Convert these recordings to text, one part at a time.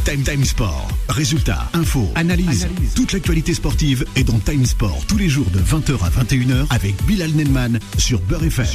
Time Sport. Résultats, infos, analyse. Toute l'actualité sportive est dans Time Sport tous les jours de 20h à 21h avec Bilal Nenman sur Beurre FM.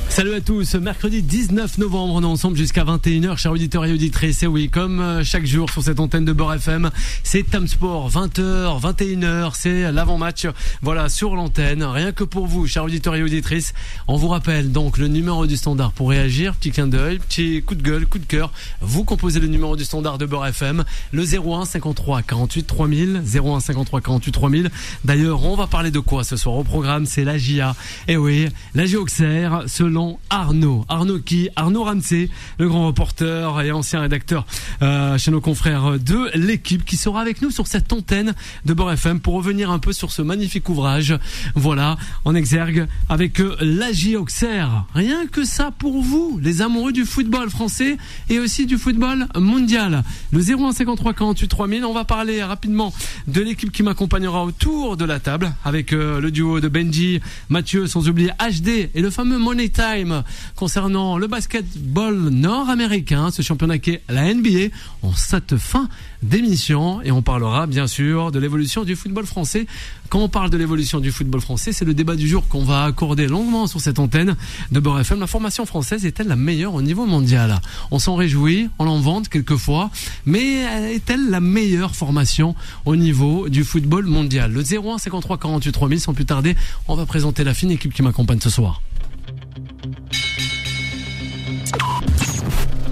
Salut à tous, mercredi 19 novembre, on est ensemble jusqu'à 21h, chers auditeurs et auditrices. Et oui, comme chaque jour sur cette antenne de Beurre FM, c'est Time Sport, 20h, 21h, c'est l'avant-match, voilà, sur l'antenne, rien que pour vous, chers auditeurs et auditrices. On vous rappelle donc le numéro du standard pour réagir, petit clin d'œil, petit coup de gueule, coup de cœur. Vous composez le numéro du standard de Beurre FM, le 01 53 48 3000, 01 53 48 3000. D'ailleurs, on va parler de quoi ce soir au programme? C'est la GIA. Et oui, la GIA Auxerre, selon Arnaud. Arnaud Ramsey, le grand reporter et ancien rédacteur chez nos confrères de l'équipe, qui sera avec nous sur cette antenne de Beurre FM pour revenir un peu sur ce magnifique ouvrage. Voilà, en exergue avec la GIA Auxerre. Rien que ça pour vous, les amoureux du football français et aussi du football mondial. Le 01 53 48 3000. On va parler rapidement de l'équipe qui m'accompagnera autour de la table avec le duo de Benji, Mathieu, sans oublier HD et le fameux Money Time concernant le basketball nord-américain, ce championnat qui est la NBA, en cette fin d'émission. Et on parlera bien sûr de l'évolution du football français. Quand on parle de l'évolution du football français, c'est le débat du jour qu'on va accorder longuement sur cette antenne de Beurre FM. La formation française est-elle la meilleure au niveau mondial? On s'en réjouit, on l'en vante quelquefois, mais est-elle la meilleure formation au niveau du football mondial? Le 01 53 48 3000, sans plus tarder, on va présenter la fine équipe qui m'accompagne ce soir.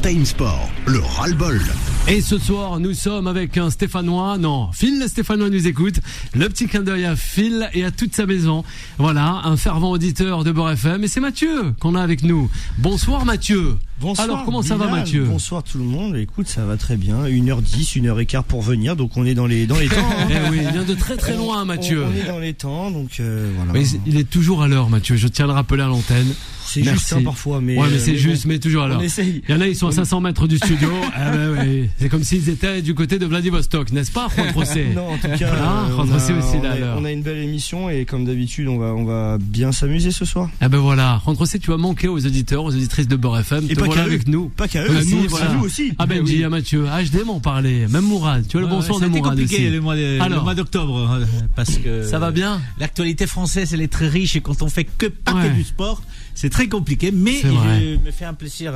Time Sport, le ras-le-bol. Et ce soir, nous sommes avec un Stéphanois. Non, Phil le Stéphanois nous écoute. Le petit clin d'œil à Phil et à toute sa maison. Voilà, un fervent auditeur de Beurre FM. Et c'est Mathieu qu'on a avec nous. Bonsoir Mathieu. Bonsoir. Alors, comment Bilal, ça va Mathieu? Bonsoir tout le monde. Écoute, ça va très bien. 1h10, 1h15 pour venir. Donc on est dans les temps. Hein. Eh oui, il vient de très très loin Mathieu. On est dans les temps, donc voilà. Mais il est toujours à l'heure Mathieu. Je tiens à le rappeler à l'antenne. C'est juste hein, parfois, mais. Ouais, mais c'est juste, mais toujours à l'heure. Il y en a, ils sont à 500 mètres du studio. Ah ben ouais. C'est comme s'ils étaient du côté de Vladivostok, n'est-ce pas, Juan José? Non, en tout cas, on a une belle émission et comme d'habitude, on va bien s'amuser ce soir. Ah ben voilà, Juan José, tu vas manquer aux auditeurs, aux auditrices de Beurre FM. Et te voilà avec nous. Pas qu'à eux, nous aussi. Ah Benji, à Mathieu, HD m'en parlait. Même Mourad, tu as le bonsoir de Mourad aussi. C'était compliqué le mois d'octobre parce que ça va bien. L'actualité française, elle est très riche et quand on fait que du sport, c'est très compliqué. Mais je me fais un plaisir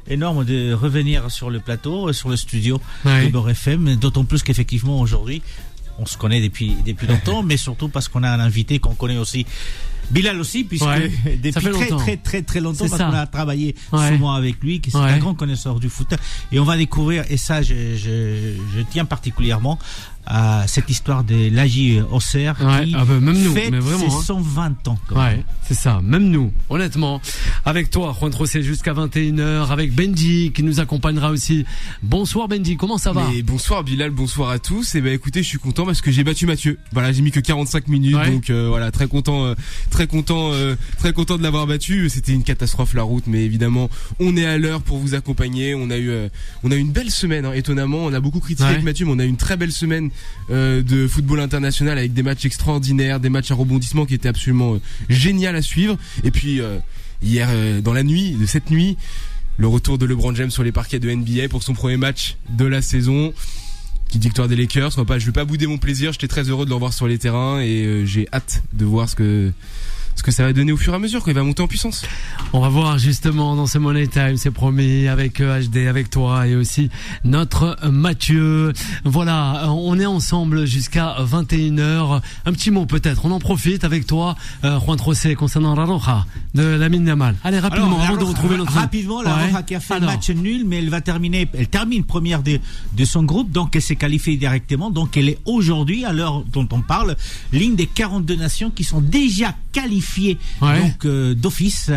énorme de revenir sur le plateau, sur le studio de Beurre FM, d'autant plus qu'effectivement aujourd'hui, on se connaît depuis longtemps, mais surtout parce qu'on a un invité qu'on connaît aussi. Bilal aussi, puisque depuis très longtemps, parce qu'on a travaillé souvent avec lui, qui est un grand connaisseur du foot. Et on va découvrir, et ça, je tiens particulièrement à cette histoire de l'AJ Auxerre qui même nous, fête mais vraiment, ses 120 ans. C'est ça, même nous, honnêtement. Avec toi, Juan José, jusqu'à 21h, avec Benji qui nous accompagnera aussi. Bonsoir Benji, comment ça va? Bonsoir Bilal, bonsoir à tous. Et écoutez, je suis content parce que j'ai battu Mathieu. Voilà, j'ai mis que 45 minutes, donc voilà, très content de l'avoir battu. C'était une catastrophe la route, mais évidemment, on est à l'heure pour vous accompagner. On a eu une belle semaine, étonnamment. On a beaucoup critiqué avec Mathieu, mais on a eu une très belle semaine de football international avec des matchs extraordinaires, des matchs à rebondissement qui étaient absolument génial à suivre. Et puis hier, dans la nuit de cette nuit, le retour de LeBron James sur les parquets de NBA pour son premier match de la saison. Petite victoire des Lakers. Je vais pas bouder mon plaisir. J'étais très heureux de le revoir sur les terrains et j'ai hâte de voir ce que ça va donner au fur et à mesure quand il va monter en puissance. On va voir justement dans ce Money Time, c'est promis, avec HD, avec toi et aussi notre Mathieu. Voilà, on est ensemble jusqu'à 21h. Un petit mot peut-être, on en profite avec toi, Juan José, concernant la Roja de Lamine Yamal. Allez, rapidement, avant de retrouver notre... Rapidement, la Roja qui a fait un match nul, mais elle termine première de son groupe, donc elle s'est qualifiée directement, donc elle est aujourd'hui, à l'heure dont on parle, l'une des 42 nations qui sont déjà qualifiées donc d'office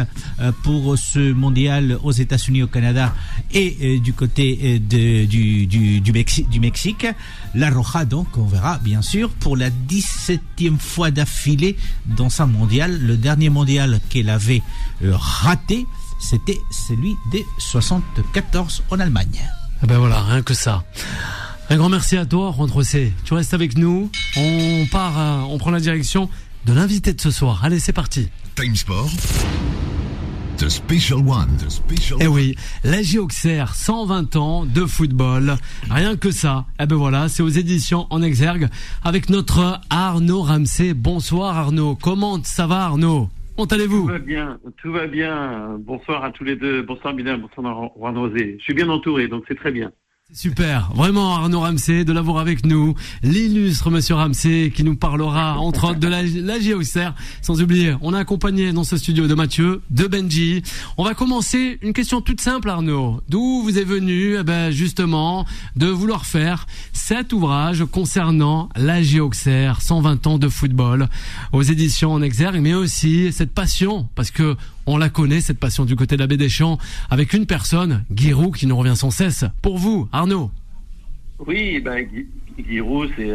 pour ce mondial aux États-Unis, au Canada et du côté du Mexique. La Roja, donc, on verra bien sûr pour la 17e fois d'affilée dans un mondial. Le dernier mondial qu'elle avait raté, c'était celui des 74 en Allemagne. Ah ben voilà, rien que ça. Un grand merci à toi, Juan José. Tu restes avec nous. On prend la direction de l'invité de ce soir. Allez, c'est parti. Time Sport, The Special One. Eh oui, l'AJ Auxerre, 120 ans de football. Rien que ça. Eh ben voilà, c'est aux éditions En Exergue avec notre Arnaud Ramsey. Bonsoir Arnaud. Comment ça va Arnaud? Comment allez-vous? Tout va bien. Bonsoir à tous les deux. Bonsoir Bilal, bonsoir Juan Rosé. Je suis bien entouré, donc c'est très bien. Super, vraiment Arnaud Ramsey de l'avoir avec nous, l'illustre monsieur Ramsey qui nous parlera entre autres de l'AJ Auxerre, sans oublier, on a accompagné dans ce studio de Mathieu, de Benji. On va commencer une question toute simple Arnaud, d'où vous est venu justement de vouloir faire cet ouvrage concernant l'AJ Auxerre, 120 ans de football aux éditions En Exergue, mais aussi cette passion, parce que on la connaît, cette passion du côté de la Baie des Champs, avec une personne, Guy Roux, qui nous revient sans cesse. Pour vous, Arnaud. Oui, Guy Roux, il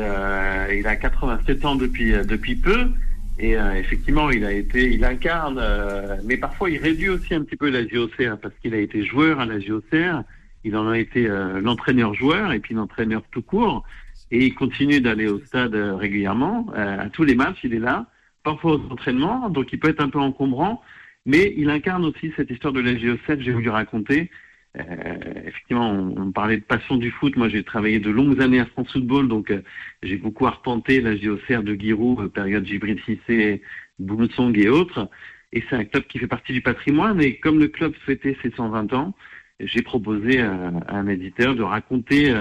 a 87 ans depuis peu. Et effectivement, il incarne, mais parfois il réduit aussi un petit peu l'AJ Auxerre, parce qu'il a été joueur à l'AJ Auxerre. Il en a été l'entraîneur-joueur, et puis l'entraîneur tout court. Et il continue d'aller au stade régulièrement. À tous les matchs, il est là. Parfois aux entraînements, donc il peut être un peu encombrant. Mais il incarne aussi cette histoire de l'AJ Auxerre que j'ai voulu raconter. Effectivement, on parlait de passion du foot. Moi, j'ai travaillé de longues années à France Football, donc j'ai beaucoup arpenté l'AJ Auxerre de Guy Roux, période Djibril Cissé, Boumsong et autres. Et c'est un club qui fait partie du patrimoine. Et comme le club fêtait ses 120 ans, j'ai proposé à un éditeur de raconter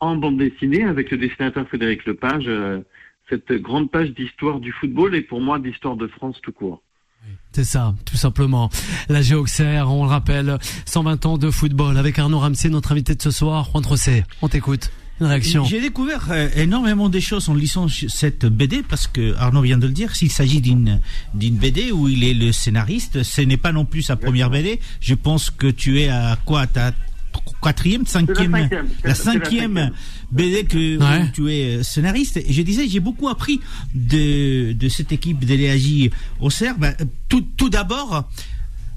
en bande dessinée, avec le dessinateur Frédéric Lepage, cette grande page d'histoire du football et pour moi d'histoire de France tout court. C'est ça, tout simplement. l'AJ Auxerre, on le rappelle, 120 ans de football avec Arnaud Ramsey, notre invité de ce soir. Juan Rosé, on t'écoute. Une réaction. J'ai découvert énormément de choses en lisant cette BD parce que Arnaud vient de le dire, s'il s'agit d'une BD où il est le scénariste, ce n'est pas non plus sa première BD. Je pense que tu es à quoi, ta la cinquième BD où tu es scénariste. Et je disais, j'ai beaucoup appris de cette équipe de l'AJ Auxerre. Tout d'abord,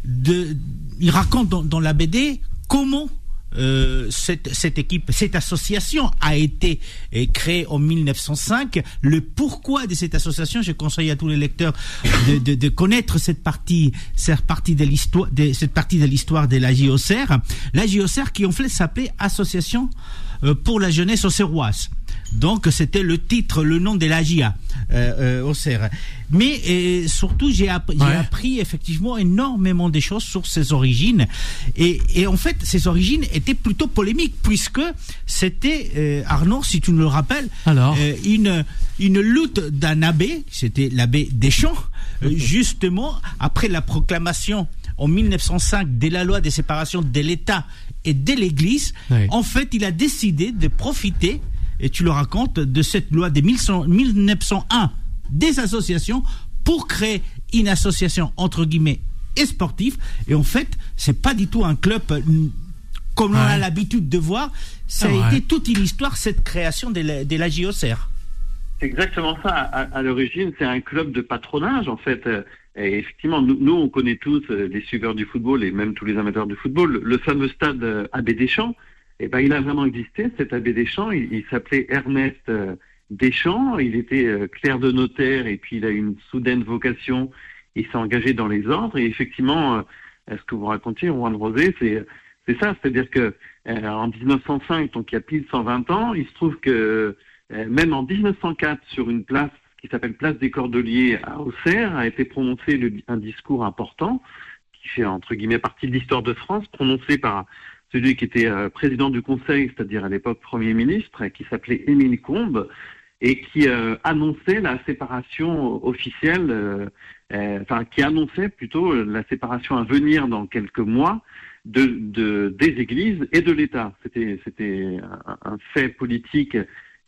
il raconte dans la BD comment cette équipe, cette association a été créée en 1905. Le pourquoi de cette association, je conseille à tous les lecteurs de connaître cette partie de l'histoire de l'AJ Auxerre. L'AJ Auxerre qui en fait s'appelait Association pour la jeunesse auxerroise. Donc c'était le titre, le nom de l'AJA Auxerre. Mais surtout j'ai appris effectivement énormément de choses sur ses origines et en fait ses origines étaient plutôt polémiques puisque c'était Arnaud, si tu nous le rappelles, une lutte d'un abbé, c'était l'abbé Deschamps, justement après la proclamation en 1905 de la loi de séparation de l'État et de l'Église. En fait il a décidé de profiter, et tu le racontes, de cette loi de 1901 des associations pour créer une association entre guillemets et sportive. Et en fait, c'est pas du tout un club comme on a l'habitude de voir. Ça a été toute une histoire, cette création de l'AJ Auxerre. C'est exactement ça. À l'origine, c'est un club de patronage en fait. Et effectivement, nous on connaît tous les suiveurs du football et même tous les amateurs de football, le fameux stade Abbé Deschamps. Il a vraiment existé, cet abbé Deschamps. Il s'appelait Ernest Deschamps. Il était clerc de notaire et puis il a une soudaine vocation. Il s'est engagé dans les ordres. Et effectivement, ce que vous racontiez, Juan Rosé, c'est ça. C'est-à-dire que en 1905, donc il y a pile 120 ans, il se trouve que même en 1904, sur une place qui s'appelle Place des Cordeliers à Auxerre, a été prononcé un discours important qui fait entre guillemets partie de l'histoire de France, prononcé par celui qui était président du Conseil, c'est-à-dire à l'époque Premier ministre, qui s'appelait Émile Combes, et qui annonçait la séparation officielle, qui annonçait plutôt la séparation à venir dans quelques mois des églises et de l'État. C'était un fait politique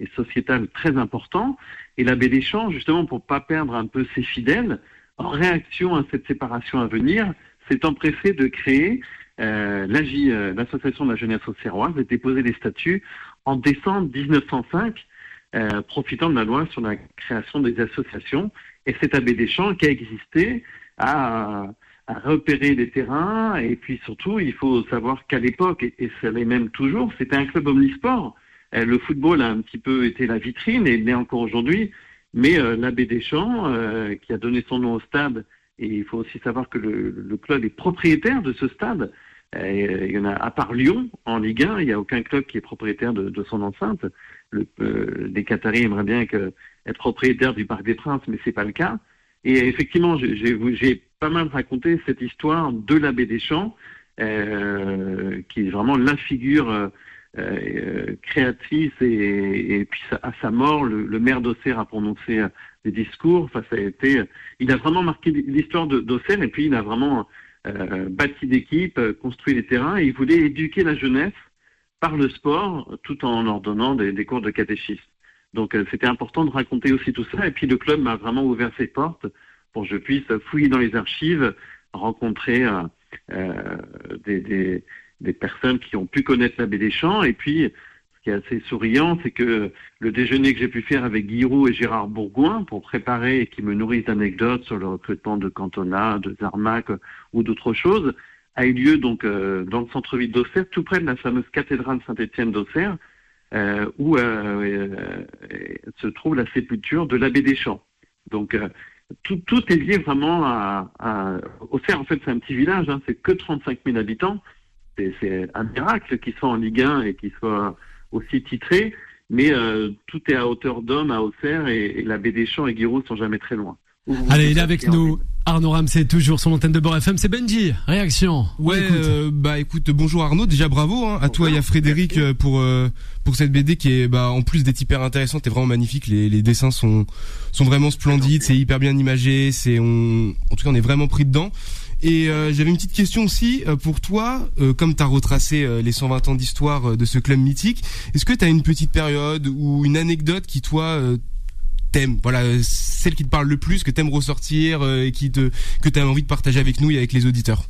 et sociétal très important. Et l'abbé Deschamps, justement, pour pas perdre un peu ses fidèles, en réaction à cette séparation à venir, s'est empressé de créer l'association de la jeunesse auxerroise, et déposer les statuts en décembre 1905, profitant de la loi sur la création des associations. Et cet abbé Deschamps qui a existé a repéré les terrains, et puis surtout, il faut savoir qu'à l'époque, et ça l'est même toujours, c'était un club omnisport. Le football a un petit peu été la vitrine, et l'est encore aujourd'hui, mais l'abbé Deschamps, qui a donné son nom au stade Et il faut aussi savoir que le club est propriétaire de ce stade. Il y en a, à part Lyon, en Ligue 1, il n'y a aucun club qui est propriétaire de son enceinte. Les Qataris aimeraient bien être propriétaires du Parc des Princes, mais c'est pas le cas. Et effectivement, j'ai pas mal raconté cette histoire de l'abbé Deschamps, qui est vraiment la figure créatrice, et puis à sa mort, le maire d'Auxerre a prononcé des discours. Enfin, il a vraiment marqué l'histoire d'Auxerre, et puis il a vraiment bâti d'équipe, construit les terrains, et il voulait éduquer la jeunesse par le sport, tout en leur donnant des cours de catéchisme. Donc c'était important de raconter aussi tout ça, et puis le club m'a vraiment ouvert ses portes pour que je puisse fouiller dans les archives, rencontrer des personnes qui ont pu connaître l'abbé Deschamps. Et puis, ce qui est assez souriant, c'est que le déjeuner que j'ai pu faire avec Giroud et Gérard Bourgoin pour préparer et qui me nourrissent d'anecdotes sur le recrutement de Cantona, de Zarmac ou d'autres choses, a eu lieu donc dans le centre-ville d'Auxerre, tout près de la fameuse cathédrale Saint-Étienne d'Auxerre, où se trouve la sépulture de l'abbé Deschamps. Donc tout est lié vraiment à Auxerre. En fait, c'est un petit village, hein, c'est que 35 000 habitants. C'est un miracle qu'ils soient en Ligue 1 et qu'ils soient aussi titrés, mais tout est à hauteur d'homme à Auxerre, et l'abbé Deschamps et Giroud sont jamais très loin. Allez, il est avec nous. Arnaud Ramsey, toujours sur l'antenne de Beurre FM. C'est Benji, réaction. Ouais, écoute, bonjour Arnaud, déjà bravo à toi et à Frédéric pour cette BD qui est en plus d'être hyper intéressante, est vraiment magnifique. Les dessins sont vraiment splendides, c'est hyper bien imagé, en tout cas on est vraiment pris dedans. Et j'avais une petite question aussi pour toi, comme tu as retracé les 120 ans d'histoire de ce club mythique, est-ce que tu as une petite période ou une anecdote qui toi t'aimes, voilà, celle qui te parle le plus, que t'aimes ressortir et que t'as envie de partager avec nous et avec les auditeurs?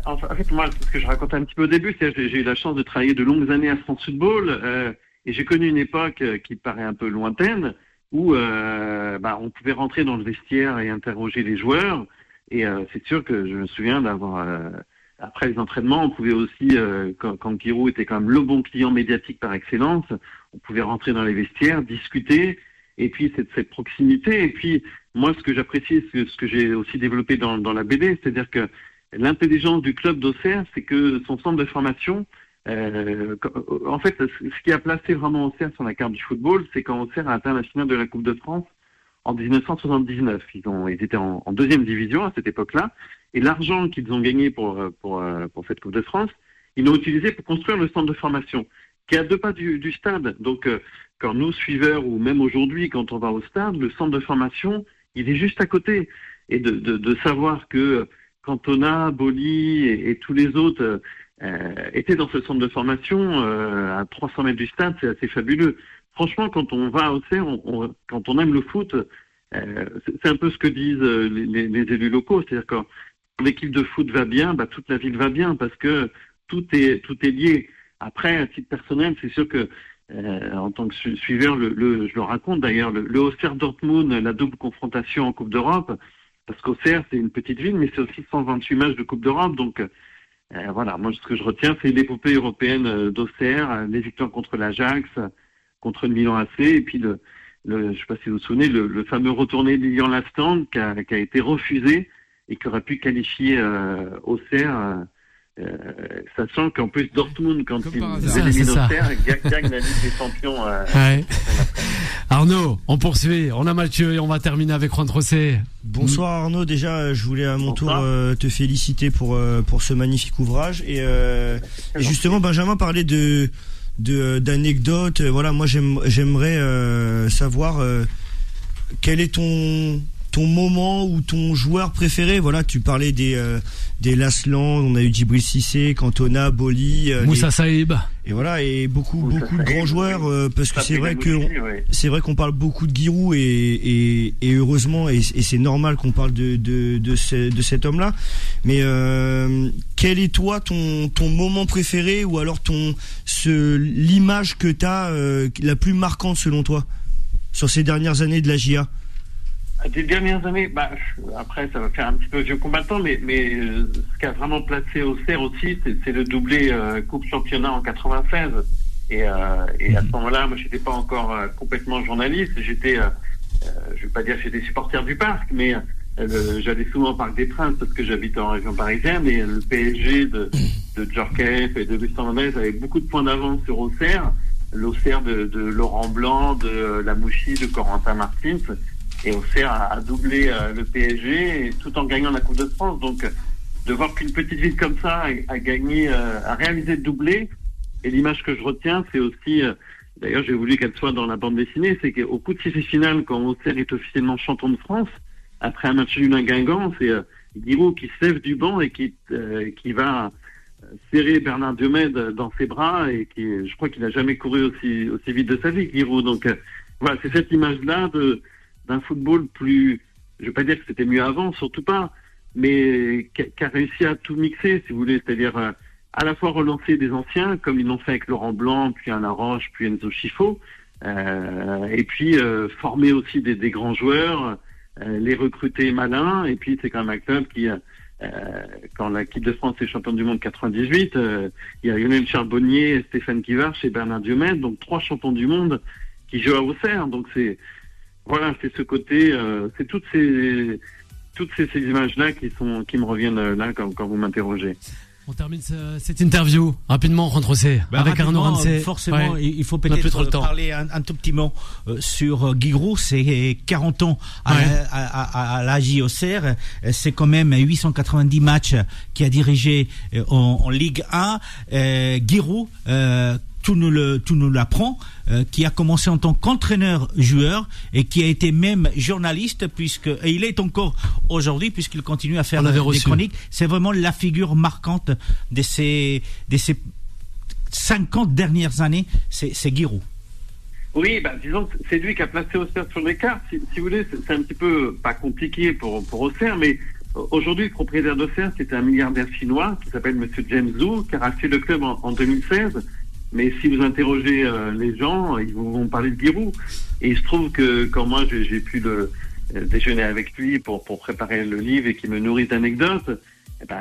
En fait, moi, ce que je racontais un petit peu au début, c'est que j'ai eu la chance de travailler de longues années à France Football, et j'ai connu une époque qui paraît un peu lointaine, où on pouvait rentrer dans le vestiaire et interroger les joueurs, et c'est sûr que je me souviens d'avoir... après les entraînements, on pouvait aussi, quand Giroud était quand même le bon client médiatique par excellence, on pouvait rentrer dans les vestiaires, discuter, et puis cette proximité. Et puis moi, ce que j'apprécie, ce que j'ai aussi développé dans la BD, c'est-à-dire que l'intelligence du club d'Auxerre, c'est que son centre de formation, en fait, ce qui a placé vraiment Auxerre sur la carte du football, c'est quand Auxerre a atteint la finale de la Coupe de France en 1979. Ils étaient en deuxième division à cette époque-là, et l'argent qu'ils ont gagné pour cette Coupe de France, ils l'ont utilisé pour construire le centre de formation, qui est à 2 pas du stade. Donc, quand nous, suiveurs, ou même aujourd'hui, quand on va au stade, le centre de formation, il est juste à côté. Et de savoir que Cantona, Boli et tous les autres étaient dans ce centre de formation à 300 mètres du stade, c'est assez fabuleux. Franchement, quand on va à Auxerre, quand on aime le foot, c'est un peu ce que disent les élus locaux. C'est-à-dire que quand l'équipe de foot va bien, toute la ville va bien, parce que tout est lié. Après, à titre personnel, c'est sûr que en tant que suiveur, je le raconte d'ailleurs, le Auxerre-Dortmund, la double confrontation en Coupe d'Europe, parce qu'Auxerre, c'est une petite ville, mais c'est aussi 128 matchs de Coupe d'Europe. Donc voilà, moi ce que je retiens, c'est l'épopée européenne d'Auxerre, les victoires contre l'Ajax, contre le Milan AC, et puis je sais pas si vous vous souvenez, le fameux retourné de Lilian Lastande qui a été refusé et qui aurait pu qualifier Auxerre, sachant qu'en plus Dortmund, quand ils éliminent Auxerre, gagne la Ligue des Champions. Ouais. Arnaud, on poursuit, on a Mathieu et on va terminer avec Juan Trocé. Bonsoir Arnaud, déjà je voulais à mon tour te féliciter pour ce magnifique ouvrage, et justement Benjamin parlait d'anecdotes. Voilà, moi j'aimerais savoir quel est ton moment ou ton joueur préféré. Voilà, tu parlais des Laslan, on a eu Djibril Cissé, Cantona, Boli, Moussa Saïb, et voilà, et beaucoup de grands joueurs, parce que c'est vrai qu'on parle beaucoup de Giroud, et heureusement, et c'est normal qu'on parle de cet homme-là, mais quel est toi ton moment préféré, ou alors l'image que t'as la plus marquante selon toi sur ces dernières années de la JA? Des dernières années, après ça va faire un petit peu vieux combattant, mais ce qui a vraiment placé Auxerre aussi, c'est le doublé Coupe Championnat en 96. Et à ce moment-là, moi j'étais pas encore complètement journaliste, j'étais, je vais pas dire que j'étais supporter du Parc, mais j'allais souvent au Parc des Princes parce que j'habite en région parisienne, et le PSG de Djorkaeff et de Lucien Hernandez avait beaucoup de points d'avance sur Auxerre. L'Auxerre de Laurent Blanc, de Lamouchi, de Corentin Martins, et Auxerre a doublé le PSG, et tout en gagnant la Coupe de France. Donc, de voir qu'une petite ville comme ça a gagné, a réalisé le doublé, et l'image que je retiens, c'est aussi, d'ailleurs j'ai voulu qu'elle soit dans la bande dessinée, c'est qu'au coup de sifflet final, quand Auxerre est officiellement champion de France, après un match nul à Guingamp, c'est Giroud qui se lève du banc et qui va serrer Bernard Diomède dans ses bras, et je crois qu'il n'a jamais couru aussi vite de sa vie, Giroud. Donc voilà, c'est cette image-là d'un football plus, je ne veux pas dire que c'était mieux avant, surtout pas, mais qui a réussi à tout mixer, si vous voulez, c'est-à-dire à la fois relancer des anciens, comme ils l'ont fait avec Laurent Blanc, puis Alain Roche, puis Enzo Schifo, et puis former aussi des grands joueurs, les recruter malins, et puis c'est quand même un club qui, quand l'équipe de France est championne du monde 98, il y a Lionel Charbonnier, Stéphane Guivarch et Bernard Diomède, donc 3 champions du monde qui jouent à Auxerre. Donc c'est ce côté, c'est toutes ces images-là qui me reviennent là quand vous m'interrogez. On termine cette interview rapidement, Juan Trocé, avec Arnaud Ramsey. Forcément, il faut peut-être parler un tout petit mot sur Giroud. C'est 40 ans à l'AJ Auxerre. C'est quand même 890 matchs qu'il a dirigé en Ligue 1. Giroud, tout nous l'apprend, qui a commencé en tant qu'entraîneur-joueur et qui a été même journaliste, et il est encore aujourd'hui, puisqu'il continue à faire des chroniques. C'est vraiment la figure marquante de ces 50 dernières années, c'est Giroud. Oui, disons que c'est lui qui a placé Auxerre sur les cartes. Si vous voulez, c'est un petit peu pas compliqué pour Auxerre, mais aujourd'hui, le propriétaire d'Auxerre, c'est un milliardaire chinois qui s'appelle Monsieur James Zhu, qui a racheté le club en 2016. Mais si vous interrogez les gens, ils vont parler de Giroud. Et il se trouve que quand moi j'ai pu déjeuner avec lui pour préparer le livre et qu'il me nourrit d'anecdotes,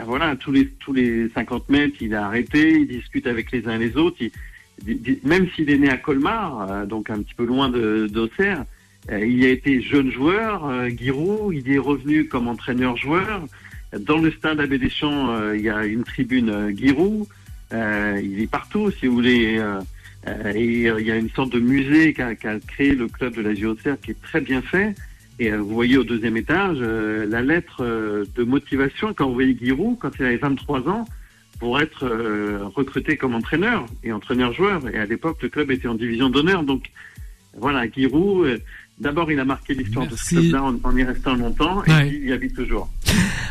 voilà, tous les 50 mètres, il a arrêté, il discute avec les uns et les autres. Même s'il est né à Colmar, donc un petit peu loin d'Auxerre, il a été jeune joueur, Giroud, il est revenu comme entraîneur-joueur. Dans le stade Abbé Deschamps, il y a une tribune Giroud. Il est partout, si vous voulez, et il y a une sorte de musée qu'a créé le club de la Auxerre qui est très bien fait. Et vous voyez au 2e étage la lettre de motivation quand vous voyez Giroud, quand il avait 23 ans, pour être recruté comme entraîneur et entraîneur-joueur. Et à l'époque, le club était en division d'honneur. Donc voilà, Giroud, d'abord il a marqué l'histoire de ce club-là en y restant longtemps, et puis il y habite toujours.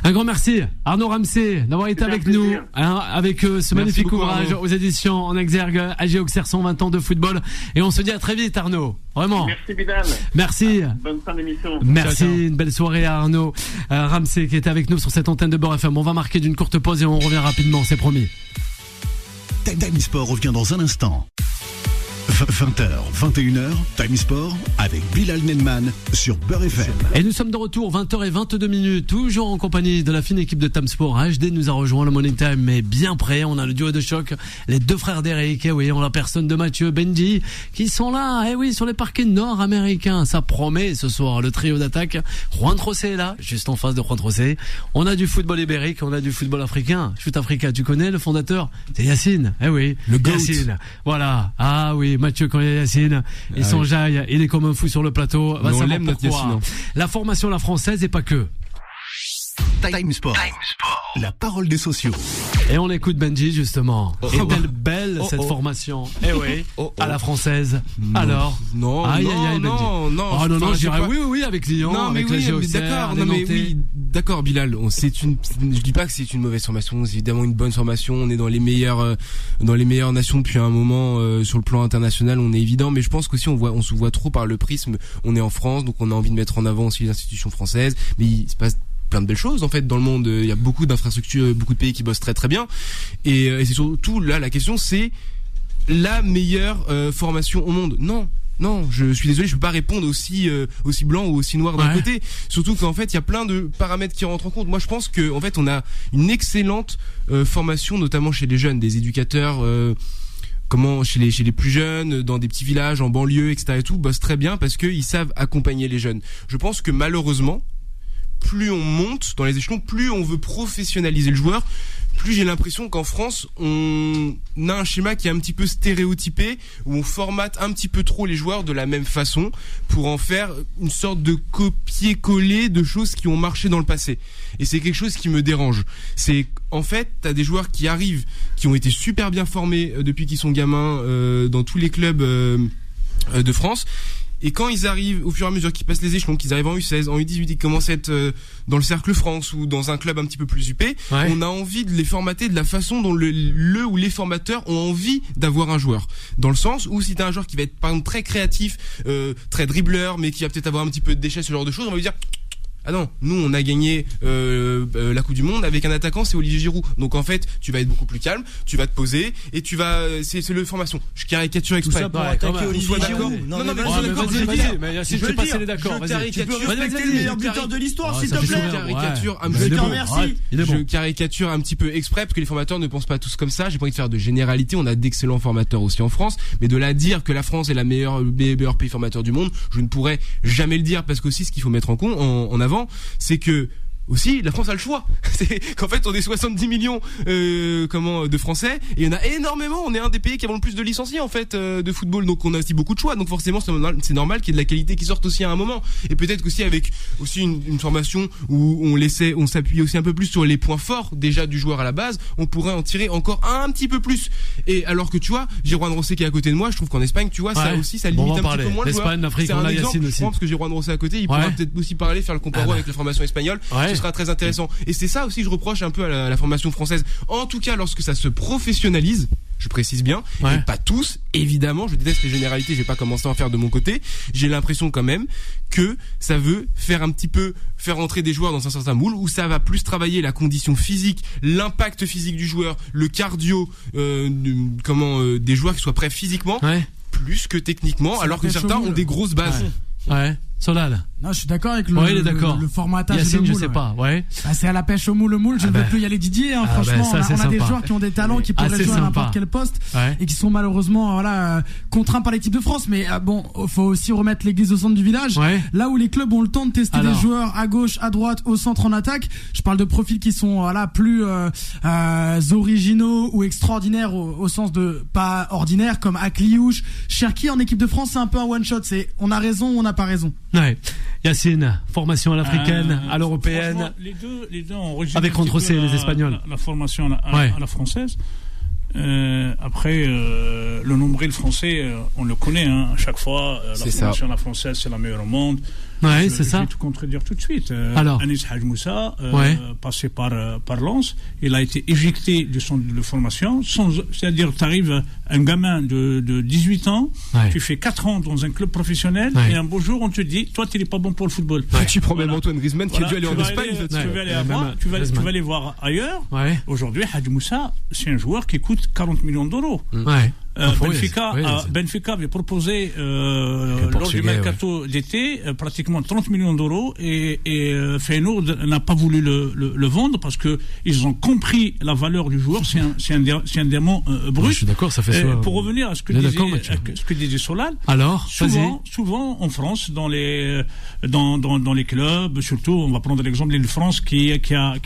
Un grand merci Arnaud Ramsey d'avoir été avec nous, avec ce magnifique ouvrage aux éditions En Exergue, AG Auxerre 120 ans de football, et on se dit à très vite, Arnaud, vraiment. Merci Bilal. Merci. Bonne fin d'émission. Merci, ciao. Une belle soirée à Arnaud Ramsey qui était avec nous sur cette antenne de Beurre FM. On va marquer d'une courte pause et on revient rapidement, c'est promis. Time Sport revient dans un instant. 20h, 21h, Time Sport avec Bilal Nenman sur Beurre FM. Et nous sommes de retour, 20h22, toujours en compagnie de la fine équipe de Time Sport. HD nous a rejoint, le Morning Time est bien prêt. On a le duo de choc, les deux frères d'Eric, oui, on a la personne de Mathieu, Benji, qui sont là, oui, sur les parquets nord-américains. Ça promet ce soir, le trio d'attaque. Juan Trocé est là, juste en face de Juan Trocé. On a du football ibérique, on a du football africain. Shoot Africa, tu connais le fondateur? C'est Yacine, oui, le Yacine. Voilà, ah oui, Mathieu, quand il y a Yacine, son jaille, il est comme un fou sur le plateau. Va savoir pourquoi. La formation, la française, et pas que. Time Sport, la parole des sociaux. Et on écoute Benji, justement. Belle cette formation. À la française. Non. Alors non, aïe, non, non, je dirais oui, avec Lyon, non, avec mais la oui, d'accord, Bilal. Je dis pas que c'est une mauvaise formation. C'est évidemment une bonne formation. On est dans les meilleures nations depuis un moment sur le plan international. On est évident, mais je pense qu'aussi on se voit trop par le prisme. On est en France, donc on a envie de mettre en avant aussi les institutions françaises. Mais il se passe plein de belles choses en fait dans le monde. Il y a beaucoup d'infrastructures, beaucoup de pays qui bossent très très bien. Et c'est surtout là la question, c'est la meilleure formation au monde. Non, je suis désolé, je peux pas répondre aussi blanc ou aussi noir d'un côté. Surtout qu'en fait, il y a plein de paramètres qui rentrent en compte. Moi, je pense que en fait, on a une excellente formation, notamment chez les jeunes, des éducateurs. Chez les plus jeunes, dans des petits villages, en banlieue, etc. et tout, bossent très bien parce qu'ils savent accompagner les jeunes. Je pense que malheureusement, plus on monte dans les échelons, plus on veut professionnaliser le joueur, plus j'ai l'impression qu'en France, on a un schéma qui est un petit peu stéréotypé, où on formate un petit peu trop les joueurs de la même façon pour en faire une sorte de copier-coller de choses qui ont marché dans le passé. Et c'est quelque chose qui me dérange. C'est, en fait, t'as des joueurs qui arrivent, qui ont été super bien formés depuis qu'ils sont gamins dans tous les clubs de France. Et quand ils arrivent, au fur et à mesure qu'ils passent les échelons, qu'ils arrivent en U16, en U18, ils commencent à être dans le cercle France ou dans un club un petit peu plus huppé, on a envie de les formater de la façon dont le ou les formateurs ont envie d'avoir un joueur. Dans le sens où si t'as un joueur qui va être par exemple très créatif, très dribbleur, mais qui va peut-être avoir un petit peu de déchets, ce genre de choses, on va lui dire... Ah non, nous on a gagné la Coupe du Monde avec un attaquant, c'est Olivier Giroud. Donc en fait, tu vas être beaucoup plus calme, tu vas te poser et tu vas c'est le formation. Je caricature exprès. Tout ça pour attaquer Olivier Giroud. Non mais vas-y, je vais passer les d'accord. Tu peux respecter le meilleur buteur de l'histoire, s'il te plaît. Je caricature un petit peu exprès parce que les formateurs ne pensent pas tous comme ça. J'ai pas envie de faire de généralité. On a d'excellents formateurs aussi en France, mais de là dire que la France est le meilleur pays formateur du monde, je ne pourrais jamais le dire parce qu'aussi ce qu'il faut mettre en avant, c'est que aussi la France a le choix. C'est qu'en fait on est 70 millions de Français et il y en a énormément. On est un des pays qui avons le plus de licenciés en fait de football, donc on a aussi beaucoup de choix. Donc forcément c'est normal qu'il y ait de la qualité qui sorte aussi à un moment. Et peut-être qu'aussi avec aussi une formation où on s'appuie aussi un peu plus sur les points forts déjà du joueur à la base, on pourrait en tirer encore un petit peu plus. Et alors que tu vois, Juan Rosé qui est à côté de moi, je trouve qu'en Espagne, tu vois, ça aussi ça limite un petit peu moins le joueur. L'Espagne, l'Afrique, c'est un on a exemple, Yacine aussi. Je pense que Juan Rosé à côté, il pourra peut-être aussi parler, faire le comparo avec la formation espagnole. Ce sera très intéressant. Et c'est ça aussi que je reproche un peu à la formation française. En tout cas, lorsque ça se professionnalise, je précise bien, et pas tous, évidemment, je déteste les généralités, je vais pas commencer à en faire de mon côté. J'ai l'impression quand même que ça veut faire un petit peu, faire entrer des joueurs dans un certain moule où ça va plus travailler la condition physique, l'impact physique du joueur, le cardio, des joueurs qui soient prêts physiquement, plus que techniquement, alors que certains ont des grosses bases. Solal. Non, je suis d'accord avec le formatage. Yacine, de moule, je sais pas. C'est à la pêche au moule, le moule. Je ne veux plus y aller Didier. Franchement, on a des joueurs qui ont des talents, qui pourraient jouer à n'importe quel poste et qui sont malheureusement contraints par l'équipe de France. Mais bon, faut aussi remettre l'église au centre du village. Là où les clubs ont le temps de tester des joueurs à gauche, à droite, au centre, en attaque. Je parle de profils qui sont plus originaux ou extraordinaires au sens de pas ordinaire, comme Akliouche, Cherki. En équipe de France, c'est un peu un one shot. C'est on a raison ou on n'a pas raison. Yacine, formation à l'africaine, à l'européenne. Les deux ont avec Rondrosé et les Espagnols. La formation à la française. Après, le nombril français, on le connaît. À chaque fois, la formation à la française, c'est la meilleure au monde. C'est ça. Je vais te contredire tout de suite. Alors, Anis Hadj Moussa, passé par Lens, il a été éjecté du centre de formation. C'est-à-dire, tu arrives, un gamin de 18 ans, tu fais 4 ans dans un club professionnel, et un beau jour, on te dit, toi, tu n'es pas bon pour le football. Tu prends même Antoine Griezmann qui a dû aller en Espagne. Tu vas aller voir ailleurs. Aujourd'hui, Hadj Moussa, c'est un joueur qui coûte 40 millions d'euros. Benfica avait proposé lors du mercato d'été pratiquement 30 millions d'euros et Feyenoord n'a pas voulu le vendre parce que ils ont compris la valeur du joueur. C'est un diamant brut. Je suis d'accord, ça fait ça. Pour revenir à ce que disait Solal. Alors, souvent en France, dans les clubs, surtout, on va prendre l'exemple de France qui est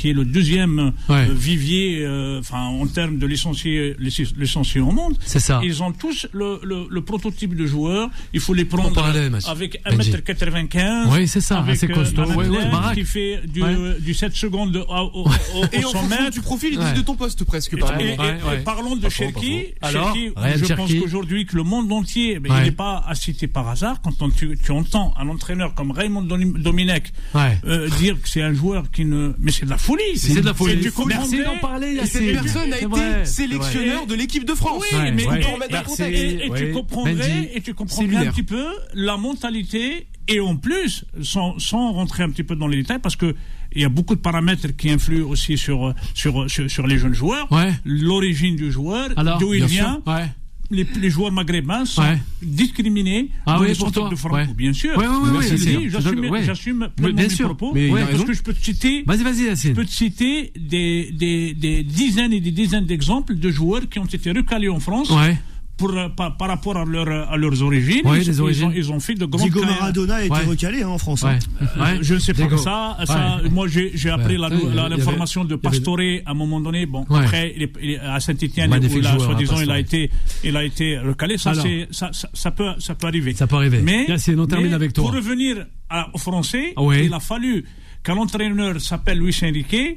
le deuxième vivier, en termes de licenciés au monde. C'est ça. Ils ont tous le prototype de joueur. Il faut les prendre avec 1m95. Oui, c'est ça. Avec c'est costaud. Qui fait du 7 secondes au et en fonction du profil de ton poste presque. Parlons de Cherki. Je pense qu'aujourd'hui que le monde entier, il n'est pas à citer par hasard. Quand tu entends un entraîneur comme Raymond Domenech dire que c'est un joueur qui ne... Mais c'est de la folie. C'est de la folie. Merci d'en parler. Cette personne a été sélectionneur de l'équipe de France. Mais tu comprendrais un petit peu la mentalité et en plus, sans rentrer un petit peu dans les détails, parce que il y a beaucoup de paramètres qui influent aussi sur les jeunes joueurs, l'origine du joueur, d'où il vient. Les joueurs maghrébins sont discriminés dans les centres de formation. Bien sûr. J'assume pleinement mes propos. Parce que je peux te citer. Vas-y, Yacine. Je peux te citer des dizaines et des dizaines d'exemples de joueurs qui ont été recalés en France par rapport à leurs origines. Oui, ils ont fait de grandes Diego Maradona a été recalé en France. Je ne sais pas ça. Moi, j'ai appris l'information de Pastore à un moment donné. Bon, après, à Saint-Étienne, où là, soi-disant, il a été recalé. Ça peut arriver. Ça peut arriver. Mais on termine avec toi. Pour revenir aux Français, il a fallu qu'un entraîneur s'appelle Luis Enrique,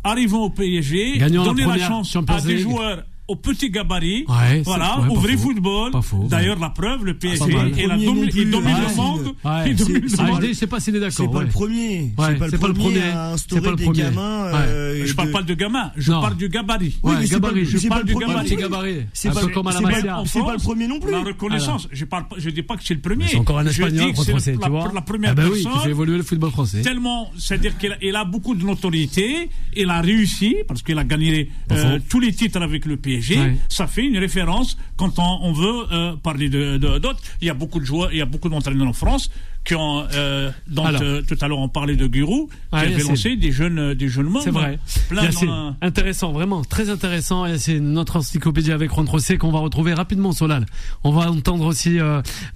arrivant au PSG, donner la chance à des joueurs au petit gabarit, au vrai football. D'ailleurs, la preuve, le PSG il domine le monde. Je ne sais pas s'il est d'accord. C'est pas le premier. C'est pas le premier à instaurer des gamins. Je parle pas de gamins, je parle du gabarit. Oui, mais je parle du gabarit. C'est pas comme à la Masia. C'est pas le premier non plus. La reconnaissance, je dis pas que c'est le premier. C'est encore un Espagnol français, tu vois. Pour la première personne. Qui fait évoluer le football français. Tellement, c'est-à-dire qu'il a beaucoup de notoriété, il a réussi parce qu'il a gagné tous les titres avec le PSG. Ça fait une référence quand on veut parler d'autres. Il y a beaucoup de joueurs, il y a beaucoup d'entraîneurs en France qui ont, tout à l'heure on parlait de Giroud, qui avait lancé des jeunes membres. C'est vrai. Intéressant, vraiment, très intéressant. Et c'est notre encyclopédie avec Juan José qu'on va retrouver rapidement, Solal. On va entendre aussi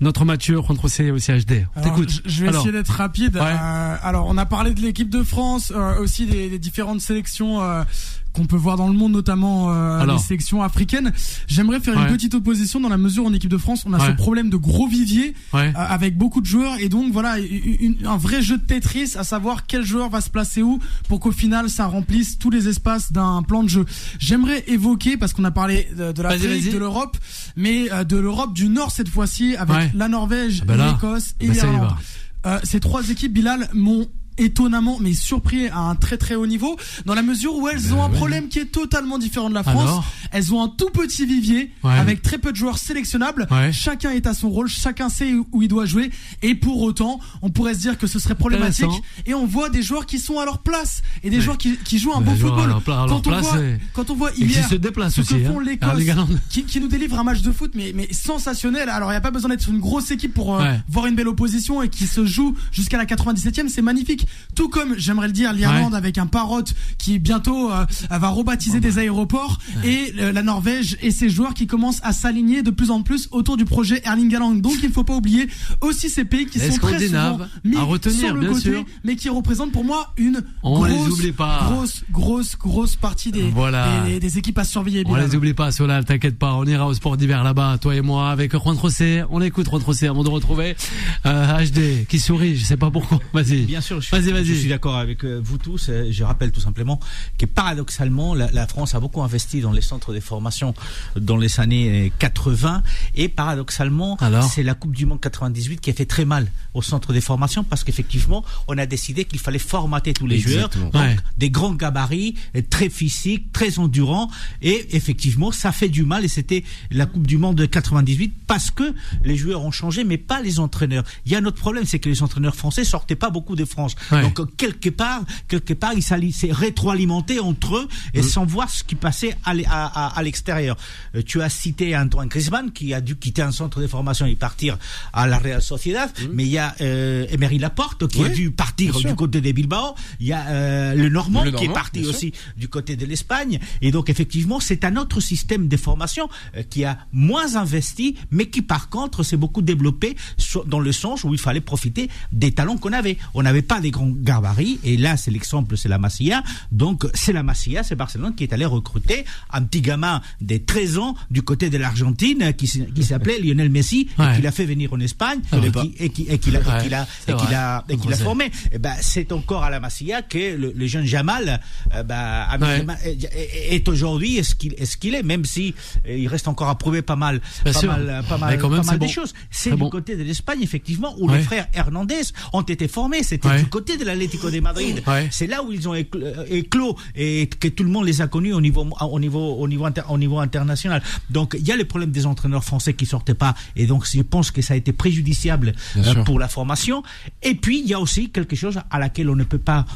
notre Mathieu, Juan José et aussi HD. T'écoutes. Je vais essayer d'être rapide. Alors, on a parlé de l'équipe de France, aussi des différentes sélections qu'on peut voir dans le monde, notamment les sélections africaines. J'aimerais faire une petite opposition dans la mesure où en équipe de France, on a ce problème de gros vivier avec beaucoup de joueurs et donc voilà un vrai jeu de Tetris, à savoir quel joueur va se placer où pour qu'au final ça remplisse tous les espaces d'un plan de jeu. J'aimerais évoquer, parce qu'on a parlé de l'Afrique, de l'Europe, mais de l'Europe du Nord cette fois-ci avec la Norvège, l'Écosse et l'Irlande. Ces trois équipes, Bilal, m'ont étonnamment mais surpris à un très très haut niveau, dans la mesure où elles ont un problème qui est totalement différent de la France. Elles ont un tout petit vivier avec très peu de joueurs sélectionnables. Chacun est à son rôle, chacun sait où il doit jouer, et pour autant on pourrait se dire que ce serait problématique, et on voit des joueurs qui sont à leur place et des joueurs qui jouent un bon football. Quand on voit hier se déplacent ce aussi, que font l'Écosse, qui nous délivre un match de foot mais sensationnel. Alors il n'y a pas besoin d'être une grosse équipe pour voir une belle opposition, et qui se joue jusqu'à la 97e, c'est magnifique. Tout comme, j'aimerais le dire, l'Irlande avec un Parrot qui bientôt va rebaptiser des aéroports, et la Norvège et ses joueurs qui commencent à s'aligner de plus en plus autour du projet Erling Haaland. Donc il ne faut pas oublier aussi ces pays qui sont très souvent mis sur le côté, mais qui représentent pour moi une grosse partie des équipes à surveiller. On les oublie pas, Solal, t'inquiète pas, on ira au sport d'hiver là-bas, toi et moi, avec Juan José. On écoute Juan José avant de retrouver HD qui sourit, je sais pas pourquoi. Vas-y. Bien sûr, je suis d'accord avec vous tous. Je rappelle tout simplement que paradoxalement, la France a beaucoup investi dans les centres de formation dans les années 80, et paradoxalement, c'est la Coupe du Monde 98 qui a fait très mal au centre de formation, parce qu'effectivement, on a décidé qu'il fallait formater tous les joueurs, donc des grands gabarits, très physiques, très endurants, et effectivement, ça fait du mal, et c'était la Coupe du Monde 98 parce que les joueurs ont changé, mais pas les entraîneurs. Il y a un autre problème, c'est que les entraîneurs français sortaient pas beaucoup de France. Donc quelque part ils s'est rétroalimentaient entre eux, et sans voir ce qui passait à l'extérieur. Tu as cité Antoine Griezmann qui a dû quitter un centre de formation et partir à la Real Sociedad, mais il y a Emery Laporte qui a dû partir du côté de Bilbao, il y a le Normand qui est parti aussi du côté de l'Espagne, et donc effectivement c'est un autre système de formation qui a moins investi, mais qui par contre s'est beaucoup développé dans le sens où il fallait profiter des talents qu'on avait. On n'avait pas des grands gabarits, et là c'est l'exemple, c'est la Masia. Donc c'est la Masia, c'est Barcelone qui est allé recruter un petit gamin de 13 ans du côté de l'Argentine qui s'appelait Lionel Messi, et qui l'a fait venir en Espagne, et qui l'a formé. Et c'est encore à la Masia que le jeune Jamal est aujourd'hui ce qu'il est, même si il reste encore à prouver pas mal des choses. C'est du côté de l'Espagne effectivement où les frères Hernandez ont été formés. C'était du côté de l'Atlético de Madrid. C'est là où ils ont éclos, et que tout le monde les a connus au niveau international. Donc il y a le problème des entraîneurs français qui sortaient pas, et donc je pense que ça a été préjudiciable pour la formation. Et puis il y a aussi quelque chose à laquelle on ne peut pas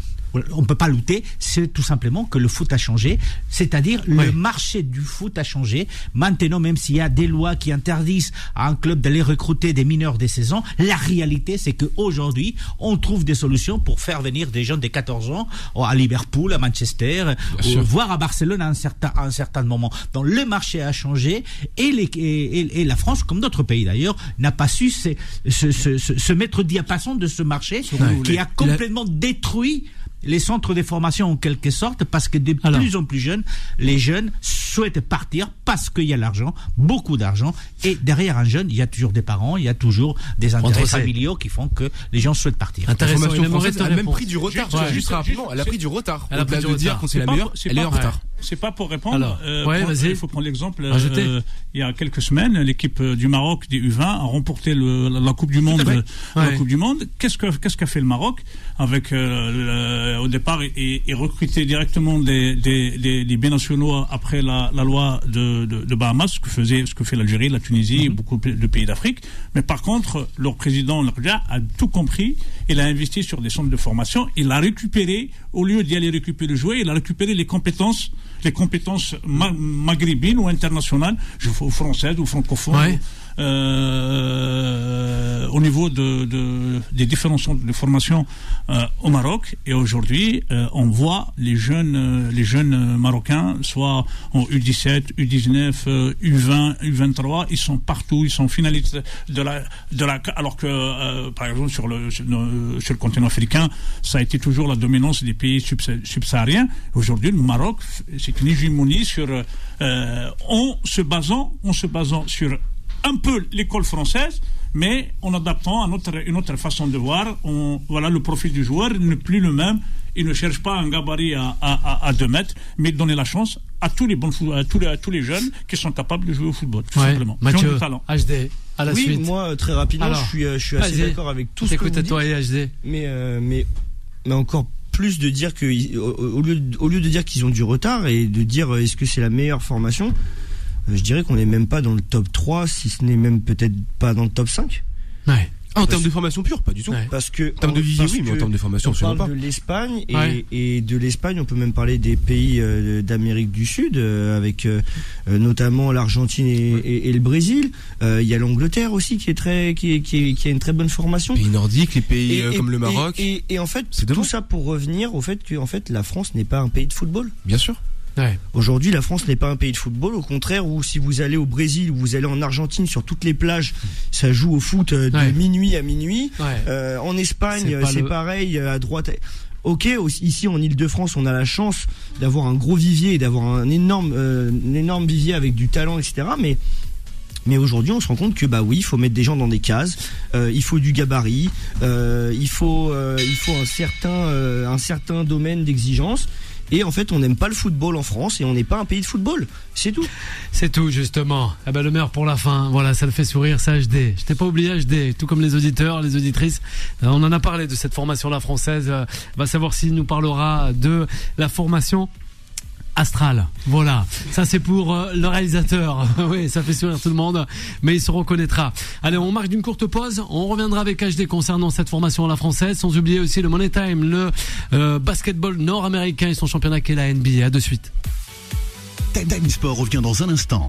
on ne peut pas lutter, c'est tout simplement que le foot a changé, c'est-à-dire le marché du foot a changé. Maintenant, même s'il y a des lois qui interdisent à un club d'aller recruter des mineurs des 16 ans, la réalité c'est qu'aujourd'hui, on trouve des solutions pour faire venir des jeunes de 14 ans à Liverpool, à Manchester, voire à Barcelone à un certain moment. Donc le marché a changé et la France, comme d'autres pays d'ailleurs, n'a pas su se mettre au diapason de ce marché qui a complètement détruit les centres de formation en quelque sorte, parce que de plus en plus jeunes, les jeunes souhaitent partir parce qu'il y a l'argent, beaucoup d'argent, et derrière un jeune, il y a toujours des parents, il y a toujours des intérêts familiaux qui font que les gens souhaitent partir. La formation française a même pris du retard, juste rapidement, elle a pris du retard. Elle a pris de dire qu'on c'est la meilleure, elle est en retard. C'est pas pour répondre. Il faut prendre l'exemple. Il y a quelques semaines, l'équipe du Maroc des U20 a remporté la Coupe du Monde. La Coupe du Monde. Qu'est-ce qu'a fait le Maroc avec au départ et recruter directement des binationaux après la loi de Bahamas, ce que fait l'Algérie, la Tunisie, beaucoup de pays d'Afrique. Mais par contre, leur président a tout compris. Il a investi sur des centres de formation. Il a récupéré, au lieu d'y aller récupérer le jouet, il a récupéré les compétences maghrébines ou internationales, françaises ou francophones, au niveau des différents centres de formation au Maroc. Et aujourd'hui, on voit les jeunes Marocains, soit en U17, U19, U20, U23, ils sont partout, ils sont finalistes alors que par exemple sur le continent africain, ça a été toujours la dominance des pays subsahariens. Aujourd'hui, le Maroc, c'est une hégémonie en se basant sur un peu l'école française, mais en adaptant une autre façon de voir. Voilà, le profil du joueur n'est plus le même. Il ne cherche pas un gabarit à 2 mètres, mais donner la chance à tous les jeunes qui sont capables de jouer au football, tout simplement. Mathieu, HD, à la suite. Moi, très rapidement, je suis assez d'accord avec tout ce que vous dites. Toi et HD. Mais encore plus de dire que, au lieu de dire qu'ils ont du retard et de dire est-ce que c'est la meilleure formation, je dirais qu'on n'est même pas dans le top 3, si ce n'est même peut-être pas dans le top 5. Ouais. En termes de formation pure, pas du tout. Parce que, en termes de vivier, oui, mais en termes de formation, on parle de l'Espagne, et de l'Espagne, on peut même parler des pays d'Amérique du Sud, avec notamment l'Argentine et le Brésil. Il y a l'Angleterre aussi qui a une très bonne formation. Les pays nordiques, les pays comme le Maroc. Et en fait, tout ça pour revenir au fait que la France n'est pas un pays de football. Bien sûr. Ouais. Aujourd'hui, la France n'est pas un pays de football. Au contraire, où si vous allez au Brésil ou vous allez en Argentine, sur toutes les plages, ça joue au foot de minuit à minuit. En Espagne, c'est pareil, à droite. Ok, ici en Île-de-France, on a la chance d'avoir un gros vivier et d'avoir un énorme vivier avec du talent, etc. Mais aujourd'hui, on se rend compte que il faut mettre des gens dans des cases. Il faut du gabarit. Il faut un certain domaine d'exigence. Et en fait, on n'aime pas le football en France et on n'est pas un pays de football. C'est tout. C'est tout, justement. Le meilleur pour la fin. Voilà, ça le fait sourire, ça HD. Je t'ai pas oublié HD, tout comme les auditeurs, les auditrices. On en a parlé de cette formation-là française. On va savoir s'il nous parlera de la formation Astral, voilà, ça c'est pour le réalisateur. Oui, ça fait sourire tout le monde, mais il se reconnaîtra. Allez, on marque d'une courte pause, on reviendra avec HD concernant cette formation à la française, sans oublier aussi le Money Time, le basketball nord-américain et son championnat qu'est la NBA. À de suite. Time Sport revient dans un instant.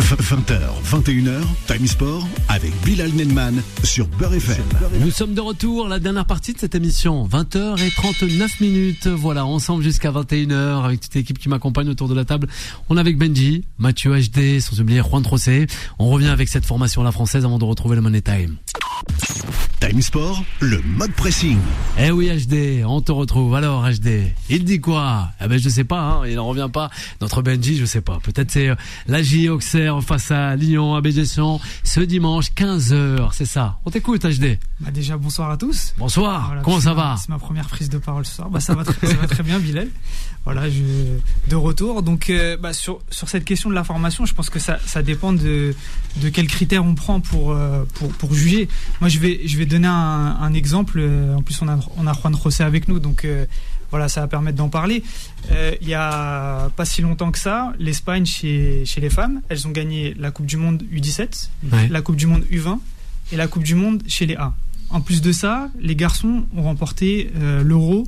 20h, 21h, Time Sport avec Bilal Nenman sur Beurre FM. Nous sommes de retour, la dernière partie de cette émission, 20h39. Voilà, ensemble jusqu'à 21h avec toute l'équipe qui m'accompagne autour de la table. On est avec Benji, Mathieu HD, sans oublier Juan Trocé. On revient avec cette formation à la française avant de retrouver le Money Time. Time Sport, le mode pressing. Eh oui HD, on te retrouve. Alors HD, il dit quoi? Je sais pas, il n'en revient pas. Notre Benji, je sais pas. Peut-être c'est la J Auxerre face à Lyon, à Béjesson, ce dimanche 15h, c'est ça. On t'écoute HD. Déjà bonsoir à tous. Bonsoir. Voilà, comment ça va? C'est ma première prise de parole ce soir. Ça va très bien, Bilal. Voilà, de retour. Donc sur cette question de la formation, je pense que ça dépend de quels critères on prend pour juger. Moi, je vais donner un exemple. En plus, on a Juan José avec nous, donc voilà, ça va permettre d'en parler. Il y a pas si longtemps que ça, l'Espagne chez les femmes, elles ont gagné la Coupe du Monde U17, la Coupe du Monde U20 et la Coupe du Monde chez les A. En plus de ça, les garçons ont remporté l'Euro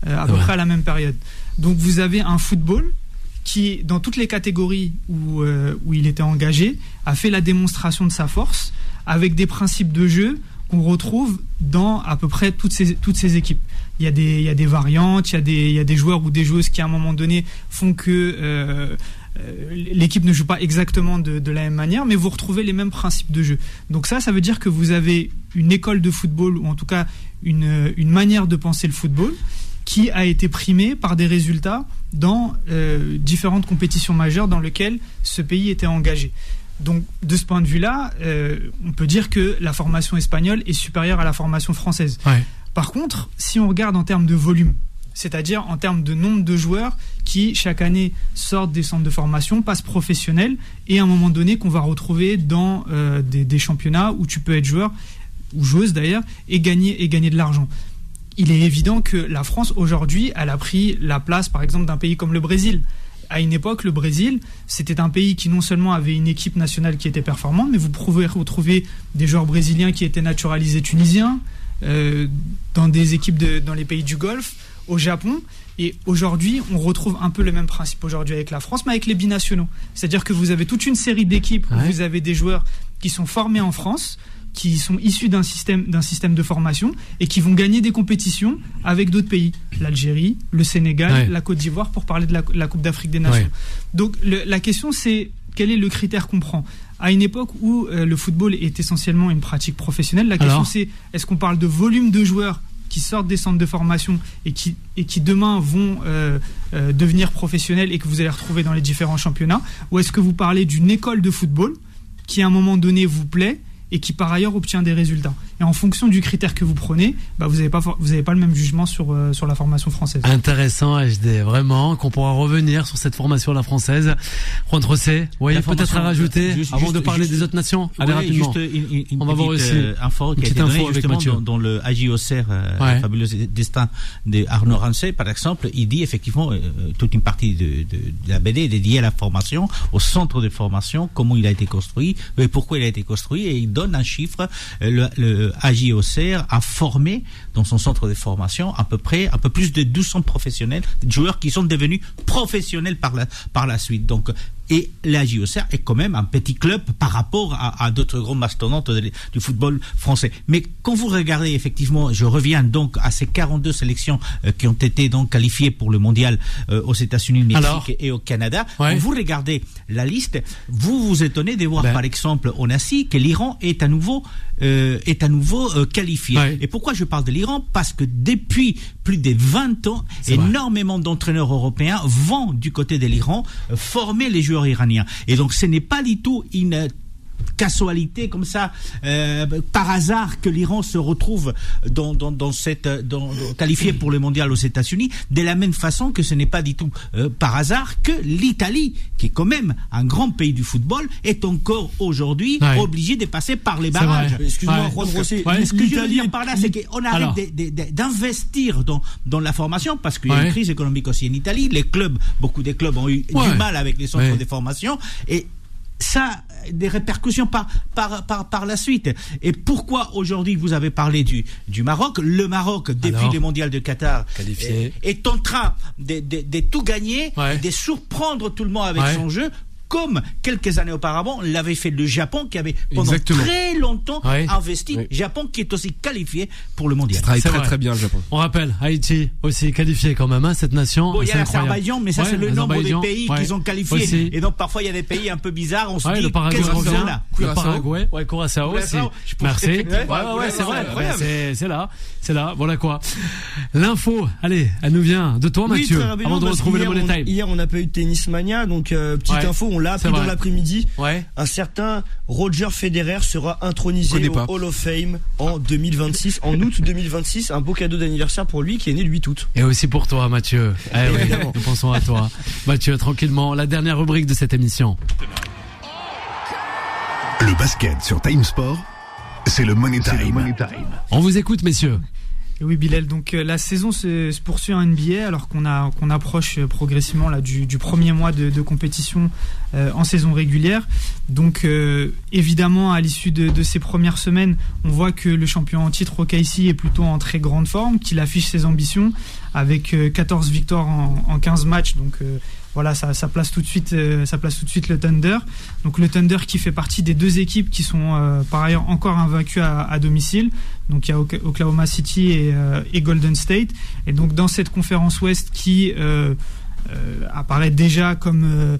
à peu près à la même période. Donc vous avez un football qui, dans toutes les catégories où il était engagé, a fait la démonstration de sa force avec des principes de jeu qu'on retrouve dans à peu près toutes ces équipes. Il y a des variantes, il y a des joueurs ou des joueuses qui à un moment donné font que l'équipe ne joue pas exactement de la même manière, mais vous retrouvez les mêmes principes de jeu. Donc ça veut dire que vous avez une école de football, ou en tout cas une manière de penser le football, qui a été primée par des résultats dans différentes compétitions majeures dans lesquelles ce pays était engagé. Donc de ce point de vue-là, on peut dire que la formation espagnole est supérieure à la formation française. Ouais. Par contre, si on regarde en termes de volume, c'est-à-dire en termes de nombre de joueurs qui chaque année sortent des centres de formation, passent professionnels, et à un moment donné qu'on va retrouver dans des championnats où tu peux être joueur ou joueuse d'ailleurs et gagner de l'argent. Il est évident que la France aujourd'hui, elle a pris la place par exemple d'un pays comme le Brésil. À une époque, le Brésil, c'était un pays qui non seulement avait une équipe nationale qui était performante, mais vous pouvez retrouver des joueurs brésiliens qui étaient naturalisés tunisiens, dans des équipes dans les pays du Golfe, au Japon. Et aujourd'hui, on retrouve un peu le même principe aujourd'hui avec la France, mais avec les binationaux. C'est-à-dire que vous avez toute une série d'équipes où vous avez des joueurs qui sont formés en France, qui sont issus d'un système de formation et qui vont gagner des compétitions avec d'autres pays, l'Algérie, le Sénégal, la Côte d'Ivoire, pour parler de la Coupe d'Afrique des Nations. Donc la question, c'est quel est le critère qu'on prend ? À une époque où le football est essentiellement une pratique professionnelle, la question c'est, est-ce qu'on parle de volume de joueurs qui sortent des centres de formation et qui demain vont devenir professionnels et que vous allez retrouver dans les différents championnats, ou est-ce que vous parlez d'une école de football qui à un moment donné vous plaît et qui par ailleurs obtient des résultats. Et en fonction du critère que vous prenez, vous n'avez pas le même jugement sur la formation française. Intéressant, HD, vraiment, qu'on pourra revenir sur cette formation la française. Juan José, oui, peut-être à rajouter avant de parler des autres nations. Allez, rapidement. On va voir aussi info qui a été donnée justement dans le AJ Auxerre, le fabuleux destin de Arnaud Rancet, par exemple. Il dit effectivement toute une partie de la BD est dédiée à la formation, au centre de formation, comment il a été construit, et pourquoi il a été construit, et il donne un chiffre. Le AJ Auxerre a formé dans son centre de formation un peu plus de 1200 professionnels, joueurs qui sont devenus professionnels par la suite. Donc, et l'AJ Auxerre est quand même un petit club par rapport à d'autres grands mastodontes du football français. Mais quand vous regardez effectivement, je reviens donc à ces 42 sélections qui ont été donc qualifiées pour le mondial aux États-Unis, le Mexique et au Canada. Quand vous regardez la liste, vous vous étonnez de voir par exemple en Asie que l'Iran est à nouveau qualifié. Et pourquoi je parle de l'Iran ? Parce que depuis plus de 20 ans, énormément d'entraîneurs européens vont du côté de l'Iran former les joueurs iraniens. Et donc ce n'est pas du tout une casualité comme ça, par hasard, que l'Iran se retrouve qualifié pour le mondial aux États-Unis, de la même façon que ce n'est pas du tout par hasard que l'Italie, qui est quand même un grand pays du football, est encore aujourd'hui obligée de passer par les barrages. Excuse-moi, Juan José. Ce que je veux dire par là, c'est qu'on arrête d'investir dans la formation, parce qu'il y a une crise économique aussi en Italie. Beaucoup de clubs ont eu du mal avec les centres de formation, et ça a des répercussions par la suite. Et pourquoi aujourd'hui vous avez parlé du Maroc ? Le Maroc, depuis le mondial de Qatar, est en train de tout gagner, de surprendre tout le monde avec son jeu, comme quelques années auparavant l'avait fait le Japon, qui avait pendant très longtemps investi. Japon qui est aussi qualifié pour le mondial. Ça travaille très bien le Japon. On rappelle, Haïti aussi qualifié quand même, cette nation. Il y a l'Azerbaïdjan, mais ça c'est le nombre des pays qu'ils ont qualifiés. Aussi. Et donc parfois il y a des pays un peu bizarres. On se dit, qu'est-ce qu'on fait là ? Le Paraguay, Curaçao aussi. Merci. C'est vrai. C'est là. Voilà quoi. L'info, allez, elle nous vient de toi, Mathieu. Avant de retrouver le Money Time. Hier, on n'a pas eu de tennis mania, donc petite info, on l'a appris dans l'après-midi. Un certain Roger Federer sera intronisé au Hall of Fame en 2026, en août 2026. Un beau cadeau d'anniversaire pour lui qui est né le 8 août. Et aussi pour toi, Mathieu. Nous pensons à toi. Mathieu, tranquillement, la dernière rubrique de cette émission. Le basket sur Time Sport, c'est le Money Time. On vous écoute, messieurs. Et oui, Bilal, donc la saison se poursuit en NBA alors qu'on approche progressivement là, du premier mois de compétition en saison régulière. Donc évidemment, à l'issue de ces premières semaines, on voit que le champion en titre OKC est plutôt en très grande forme, qu'il affiche ses ambitions avec 14 victoires en 15 matchs. Donc voilà, ça place tout de suite le Thunder. Donc le Thunder qui fait partie des 2 équipes qui sont par ailleurs encore invaincues à domicile. Donc il y a Oklahoma City et Golden State. Et donc dans cette conférence Ouest qui apparaît déjà comme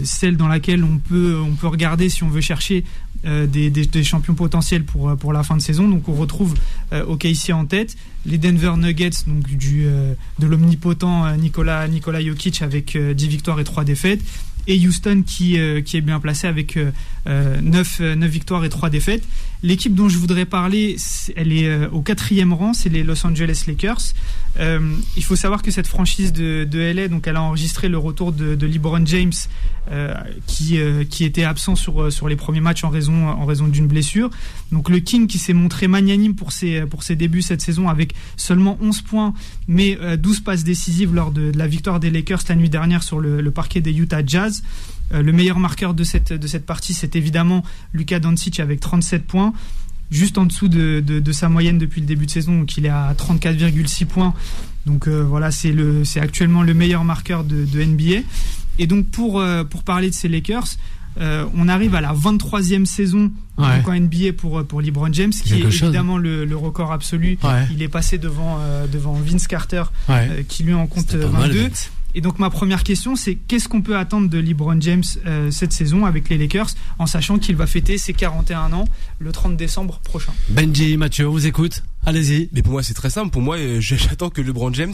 celle dans laquelle on peut regarder si on veut chercher des champions potentiels pour la fin de saison. Donc on retrouve OKC en tête, les Denver Nuggets donc de l'omnipotent Nikola Jokic avec 10 victoires et 3 défaites, et Houston qui est bien placé avec 9 victoires et 3 défaites. L'équipe dont je voudrais parler, elle est au 4e rang, c'est les Los Angeles Lakers. Il faut savoir que cette franchise de LA, donc elle a enregistré le retour de LeBron James qui était absent sur les premiers matchs en raison d'une blessure. Donc le King qui s'est montré magnanime pour ses débuts cette saison avec seulement 11 points mais 12 passes décisives lors de la victoire des Lakers la nuit dernière sur le parquet des Utah Jazz. Le meilleur marqueur de cette partie, c'est évidemment Luka Doncic avec 37 points, juste en dessous de sa moyenne depuis le début de saison, donc il est à 34,6 points. Donc voilà, c'est actuellement le meilleur marqueur de NBA. Et donc pour parler de ces Lakers, on arrive à la 23e saison donc en NBA pour LeBron James, qui est évidemment le record absolu. Il est passé devant Vince Carter, qui lui en compte 22. Et donc ma première question, c'est qu'est-ce qu'on peut attendre de LeBron James cette saison avec les Lakers, en sachant qu'il va fêter ses 41 ans le 30 décembre prochain. Benji, Mathieu, on vous écoute. Allez-y. Mais pour moi, c'est très simple. Pour moi, j'attends que LeBron James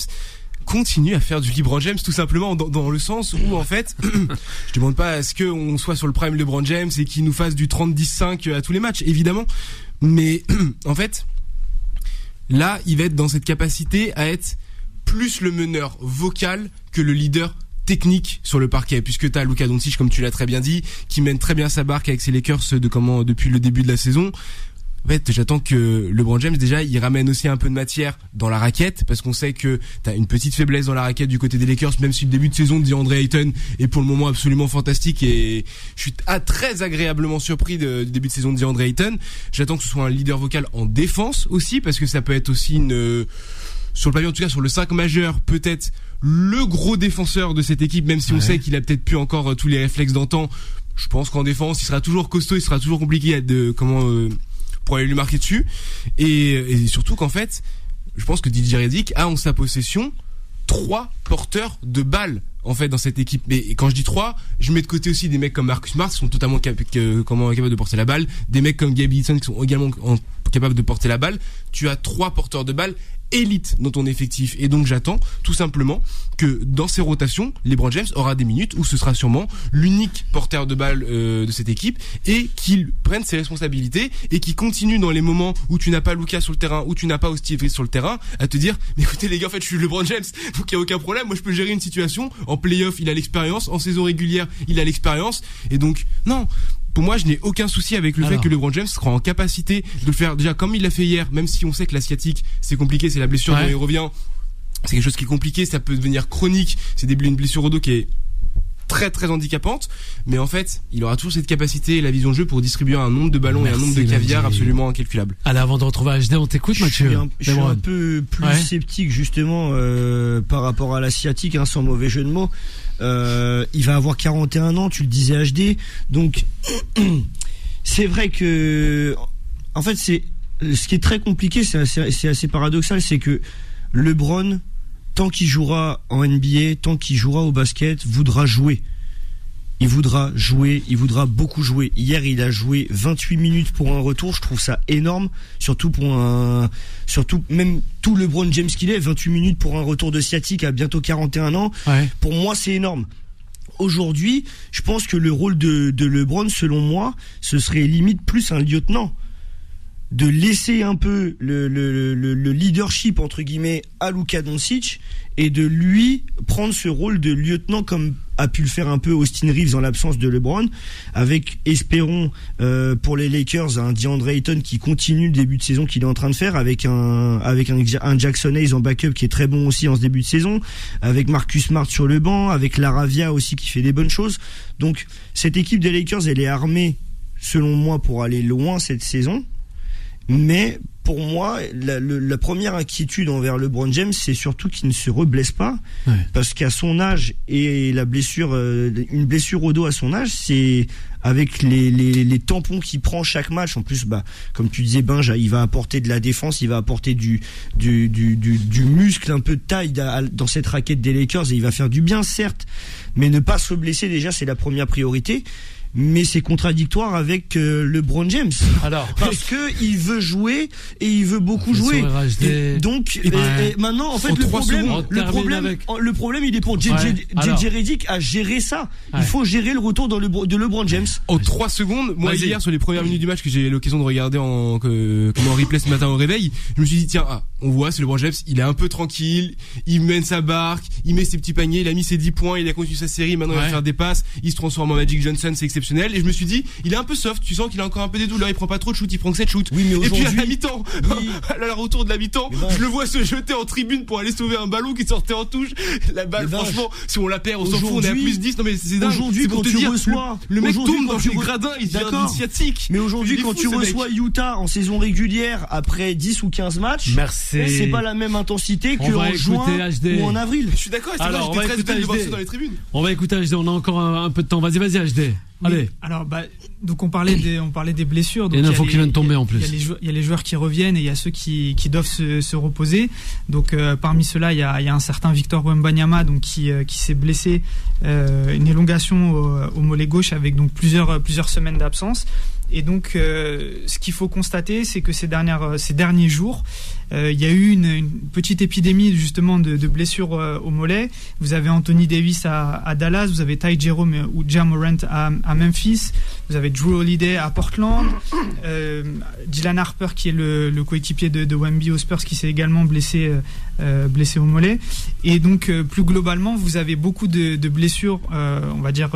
continue à faire du LeBron James, tout simplement dans le sens où en fait je demande pas à ce qu'on soit sur le prime LeBron James et qu'il nous fasse du 30-10-5 à tous les matchs, évidemment, mais en fait là il va être dans cette capacité à être plus le meneur vocal que le leader technique sur le parquet, puisque t'as Luka Doncic, comme tu l'as très bien dit, qui mène très bien sa barque avec ses Lakers depuis le début de la saison. En fait, j'attends que LeBron James, déjà, il ramène aussi un peu de matière dans la raquette, parce qu'on sait que t'as une petite faiblesse dans la raquette du côté des Lakers, même si le début de saison de DeAndre Ayton est pour le moment absolument fantastique, et je suis très agréablement surpris du début de saison de DeAndre Ayton. J'attends que ce soit un leader vocal en défense aussi, parce que ça peut être aussi sur le papier, en tout cas sur le 5 majeur, peut-être le gros défenseur de cette équipe, même si on sait qu'il a peut-être plus encore tous les réflexes d'antan. Je pense qu'en défense, il sera toujours costaud, il sera toujours compliqué pour aller lui marquer dessus, et surtout qu'en fait, je pense que DJ Redick a en sa possession 3 porteurs de balles en fait dans cette équipe. Mais quand je dis 3, je mets de côté aussi des mecs comme Marcus Smart qui sont totalement capables de porter la balle, des mecs comme Gabe Vincent qui sont également capables de porter la balle. Tu as 3 porteurs de balles élite dans ton effectif, et donc j'attends tout simplement que dans ces rotations, LeBron James aura des minutes où ce sera sûrement l'unique porteur de balle de cette équipe, et qu'il prenne ses responsabilités et qu'il continue dans les moments où tu n'as pas Luka sur le terrain, où tu n'as pas Austin Reeves sur le terrain, à te dire mais écoutez les gars, en fait je suis LeBron James, donc il y a aucun problème, moi je peux gérer une situation. En playoff il a l'expérience, en saison régulière il a l'expérience, et donc non, pour moi, je n'ai aucun souci avec le fait que LeBron James sera en capacité de le faire déjà comme il l'a fait hier, même si on sait que l'asiatique, c'est compliqué, c'est la blessure dont il revient. C'est quelque chose qui est compliqué, ça peut devenir chronique, c'est une blessure au dos qui est très très handicapante, mais en fait, il aura toujours cette capacité et la vision de jeu pour distribuer un nombre de ballons et un nombre de caviar absolument incalculable. Allez, avant de retrouver HD, on t'écoute, Mathieu. Je suis un peu plus sceptique justement par rapport à l'asiatique, sans mauvais jeu de mots. Il va avoir 41 ans, tu le disais HD, donc c'est vrai que en fait ce qui est très compliqué, c'est assez paradoxal, c'est que LeBron, tant qu'il jouera en NBA, tant qu'il jouera au basket, voudra jouer. Il voudra jouer, il voudra beaucoup jouer. Hier, il a joué 28 minutes pour un retour, je trouve ça énorme, surtout même tout LeBron James qu'il est, 28 minutes pour un retour de sciatique à bientôt 41 ans. Pour moi, c'est énorme. Aujourd'hui, je pense que le rôle de LeBron, selon moi, ce serait limite plus un lieutenant. de laisser un peu le leadership entre guillemets à Luka Doncic et de lui prendre ce rôle de lieutenant comme a pu le faire un peu Austin Reeves en l'absence de LeBron, avec, espérons, pour les Lakers, un DeAndre Ayton qui continue le début de saison qu'il est en train de faire, avec un Jackson Hayes en backup qui est très bon aussi en ce début de saison, avec Marcus Smart sur le banc, avec Laravia aussi qui fait des bonnes choses. Donc cette équipe des Lakers, elle est armée selon moi pour aller loin cette saison, mais pour moi, la première inquiétude envers LeBron James, c'est surtout qu'il ne se reblesse pas, parce qu'à son âge et la blessure, une blessure au dos à son âge, c'est avec les tampons qu'il prend chaque match. En plus, comme tu disais, Benja, il va apporter de la défense, il va apporter du muscle, un peu de taille dans cette raquette des Lakers, et il va faire du bien, certes, mais ne pas se blesser déjà, c'est la première priorité. Mais c'est contradictoire avec LeBron James. Alors, parce que il veut jouer et il veut beaucoup jouer. Et donc et maintenant en fait le problème il est pour JJ Redick à gérer ça. Il faut gérer le retour de LeBron James. En 3 secondes, moi hier sur les premières minutes du match que j'ai eu l'occasion de regarder en replay ce matin au réveil, je me suis dit tiens, on voit c'est LeBron James, il est un peu tranquille, il mène sa barque, il met ses petits paniers, il a mis ses 10 points, il a continué sa série, maintenant il va faire des passes, il se transforme en Magic Johnson, c'est exceptionnel. Et je me suis dit, il est un peu soft, tu sens qu'il a encore un peu des douleurs, il prend pas trop de shoot, il prend que 7 shoots. Oui, mais et puis à la mi-temps, à la retour de la mi-temps, je le vois se jeter en tribune pour aller sauver un ballon qui sortait en touche. La balle, franchement, si on la perd, on s'en fout, on est à plus 10. Non mais c'est dingue. Aujourd'hui, quand tu reçois, le mec tombe dans le gradin, il devient sciatique. Mais aujourd'hui, quand tu reçois Utah en saison régulière après 10 ou 15 matchs, c'est pas la même intensité qu'en juin ou en avril. Je suis d'accord, c'est vrai, j'étais très étonné de voir ça dans les tribunes. On va écouter HD, on a encore un peu de temps. Vas-y HD. Allez. Alors donc on parlait des blessures. Donc il y a une info qui vient de tomber en plus. Il y a les joueurs qui reviennent et il y a ceux qui doivent se reposer. Donc parmi ceux-là, il y a un certain Victor Wembanyama donc qui s'est blessé, une élongation au mollet gauche avec donc plusieurs semaines d'absence. Et donc ce qu'il faut constater, c'est que ces derniers jours, il y a eu une petite épidémie justement de blessures au mollet. Vous avez Anthony Davis à Dallas, vous avez Ty Jerome ou Ja Morant à Memphis, vous avez Drew Holiday à Portland, Dylan Harper qui est le coéquipier de Wemby aux Spurs qui s'est également blessé au mollet. Et donc plus globalement, vous avez beaucoup de blessures, on va dire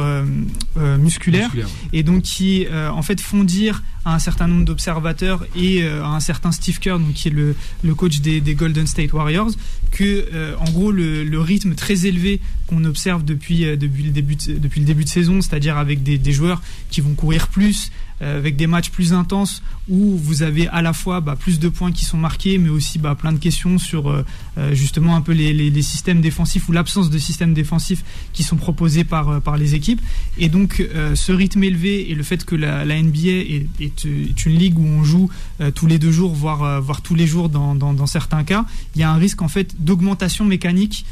musculaires, et donc qui en fait font dire à un certain nombre d'observateurs et à un certain Steve Kerr, donc qui est le coach des Golden State Warriors, que en gros le rythme très élevé qu'on observe depuis le début de saison, c'est-à-dire avec des joueurs qui vont courir plus, avec des matchs plus intenses où vous avez à la fois plus de points qui sont marqués, mais aussi plein de questions sur justement un peu les systèmes défensifs ou l'absence de systèmes défensifs qui sont proposés par les équipes. Et donc ce rythme élevé et le fait que la NBA est une ligue où on joue tous les 2 jours, voire tous les jours dans certains cas, il y a un risque en fait d'augmentation mécanique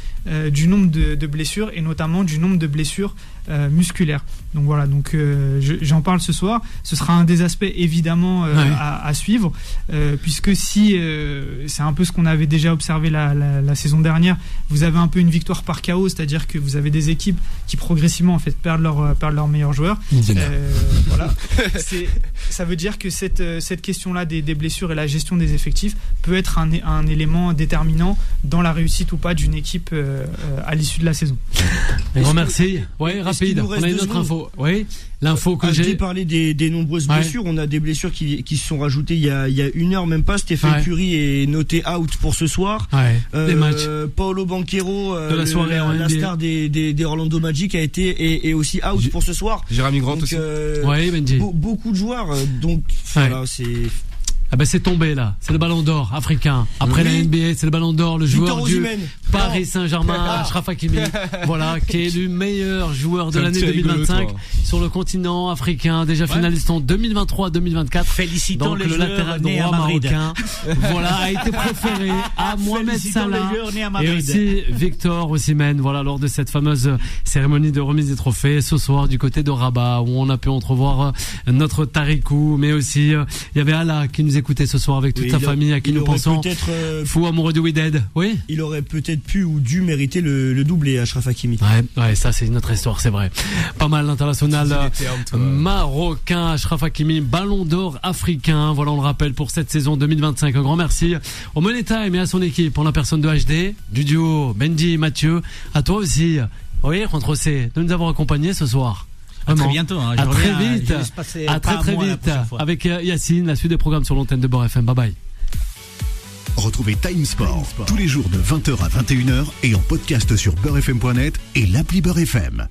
du nombre de blessures et notamment du nombre de blessures musculaires. Donc voilà, j'en parle ce soir. Ce sera un des aspects évidemment à suivre, puisque si c'est un peu ce qu'on avait déjà observé la saison dernière, vous avez un peu une victoire par chaos, c'est-à-dire que vous avez des équipes qui progressivement en fait perdent leurs meilleurs joueurs. Voilà. Ça veut dire que cette question-là des blessures et la gestion des effectifs peut être un élément déterminant dans la réussite ou pas d'une équipe à l'issue de la saison. Merci. Ouais, rapide. On a une autre info. Oui. L'info que j'ai parlé des nombreuses blessures. On a des blessures qui se sont rajoutées il y a 1 heure même pas. Stephen Curry est noté out pour ce soir. Les matchs. Paolo Banchero, de la soirée la star des Orlando Magic, a été est aussi out pour ce soir. Jérémy Grant aussi. Benji. Beaucoup de joueurs. Donc voilà, c'est. C'est tombé là, c'est le ballon d'or africain. Après la NBA, c'est le ballon d'or, le joueur du Paris Saint-Germain, Achraf Hakimi, voilà, qui est élu meilleur joueur de l'année 2025 sur le continent africain, déjà finaliste en 2023-2024. Félicitons donc le latéral droit marocain, voilà, a été préféré à Mohamed Salah et aussi Victor Osimhen, voilà, lors de cette fameuse cérémonie de remise des trophées ce soir du côté de Rabat, où on a pu entrevoir notre Tarikou, mais aussi il y avait Allah qui nous écoute l'écouter ce soir avec toute sa famille à qui nous pensons. Fou amoureux de We Dead. Oui. Il aurait peut-être pu ou dû mériter le doublé, Achraf Hakimi. Ouais, ça c'est une autre histoire, c'est vrai. Pas mal l'international marocain, Achraf Hakimi, ballon d'or africain. Voilà, on le rappelle pour cette saison 2025. Un grand merci au Money Time et à son équipe, en la personne de HD, du duo Benji et Mathieu. À toi aussi, oui, contre C, de nous avoir accompagnés ce soir. À très bientôt. Hein. À très vite. À très vite. Avec Yacine, la suite des programmes sur l'antenne de Beurre FM. Bye bye. Retrouvez Time Sport tous les jours de 20h à 21h et en podcast sur beurrefm.net et l'appli Beurre FM.